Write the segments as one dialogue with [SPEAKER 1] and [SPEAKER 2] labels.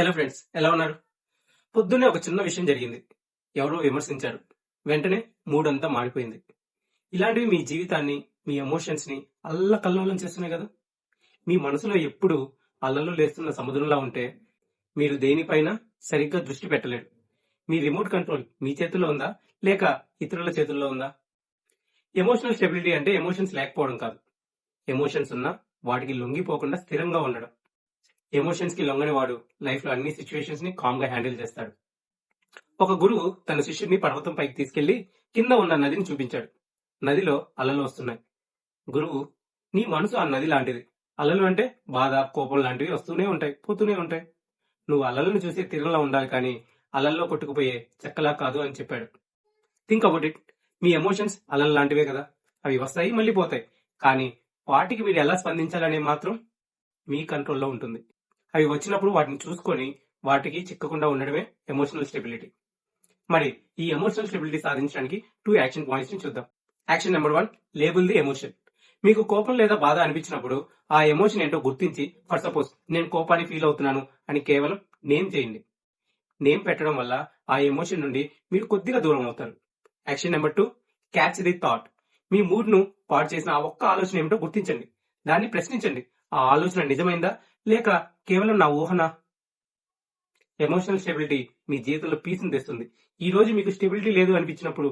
[SPEAKER 1] Hello friends, ఎలా ఉన్నారు? పొద్దున్నే ఒక చిన్న విషయం జరిగింది. ఎవరో విమర్శించారు. వెంటనే మూడంతా మారిపోయింది. ఇలాంటివి మీ జీవితాన్ని, మీ ఎమోషన్స్ ని అల్లకల్లోలం చేస్తున్నాయి కదా. మీ మనసులో ఎప్పుడు అల్లలు లేస్తున్న సముద్రంలా ఉంటే మీరు దేనిపైన సరిగ్గా దృష్టి పెట్టలేరు. మీ రిమోట్ కంట్రోల్ మీ చేతుల్లో ఉందా, లేక ఇతరుల చేతుల్లో ఉందా? ఎమోషనల్ స్టెబిలిటీ అంటే ఎమోషన్స్ లేకపోవడం కాదు. ఎమోషన్స్ ఉన్నా వాటికి లొంగిపోకుండా స్థిరంగా ఉండడం. ఎమోషన్స్ కి లొంగని వాడు లైఫ్ లో అన్ని సిచ్యువేషన్స్ ని కామ్ గా హ్యాండిల్ చేస్తాడు. ఒక గురువు తన శిష్యుడిని పర్వతం పైకి తీసుకెళ్లి కింద ఉన్న నదిని చూపించాడు. నదిలో అలలు వస్తున్నాయి. గురువు, నీ మనసు ఆ నది లాంటిది. అలలు అంటే బాధ, కోపం లాంటివి వస్తూనే ఉంటాయి, పోతూనే ఉంటాయి. నువ్వు అలలను చూసే తీరంలో ఉండాలి, కానీ అలల్లో కొట్టుకుపోయే చెక్కలా కాదు అని చెప్పాడు. Think about it. Me emotions అలలు లాంటివే కదా. అవి వస్తాయి, మళ్ళీ పోతాయి. కానీ వాటికి మీరు ఎలా స్పందించాలనే మాత్రం మీ కంట్రోల్లో ఉంటుంది. అవి వచ్చినప్పుడు వాటిని చూసుకొని వాటికి చిక్కకుండా ఉండడమే ఎమోషనల్ స్టెబిలిటీ. మరి ఈ ఎమోషనల్ స్టెబిలిటీ సాధించడానికి 2 యాక్షన్ పాయింట్స్ ని చూద్దాం. Action number 1, label the emotion. మీకు కోపం లేదా బాధ అనిపించినప్పుడు ఆ ఎమోషన్ ఏంటో గుర్తించి, ఫర్ సపోజ్ నేను కోపాన్ని ఫీల్ అవుతున్నాను అని కేవలం నేమ్ చేయండి. నేమ్ పెట్టడం వల్ల ఆ ఎమోషన్ నుండి మీరు కొద్దిగా దూరం అవుతారు. Action number 2, catch the thought. Me mood ను పాడు చేసిన ఆ ఒక్క ఆలోచన ఏమిటో గుర్తించండి. దాన్ని ప్రశ్నించండి. ఆ ఆలోచన నిజమైందా, లేక కేవలం నా ఊహనా? ఎమోషనల్ స్టెబిలిటీ మీ జీవితంలో పీస్ ని తెస్తుంది. ఈ రోజు మీకు స్టెబిలిటీ లేదు అనిపించినప్పుడు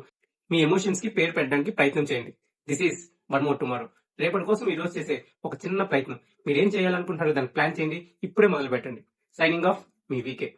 [SPEAKER 1] మీ ఎమోషన్స్ కి పేరు పెట్టడానికి ప్రయత్నం చేయండి. This is one more tomorrow. రేపటి కోసం ఈ రోజు చేసే ఒక చిన్న ప్రయత్నం. మీరేం చేయాలనుకుంటున్నారో దాన్ని ప్లాన్ చేయండి. ఇప్పుడే మొదలు పెట్టండి. సైనింగ్ ఆఫ్, మీ వీకే.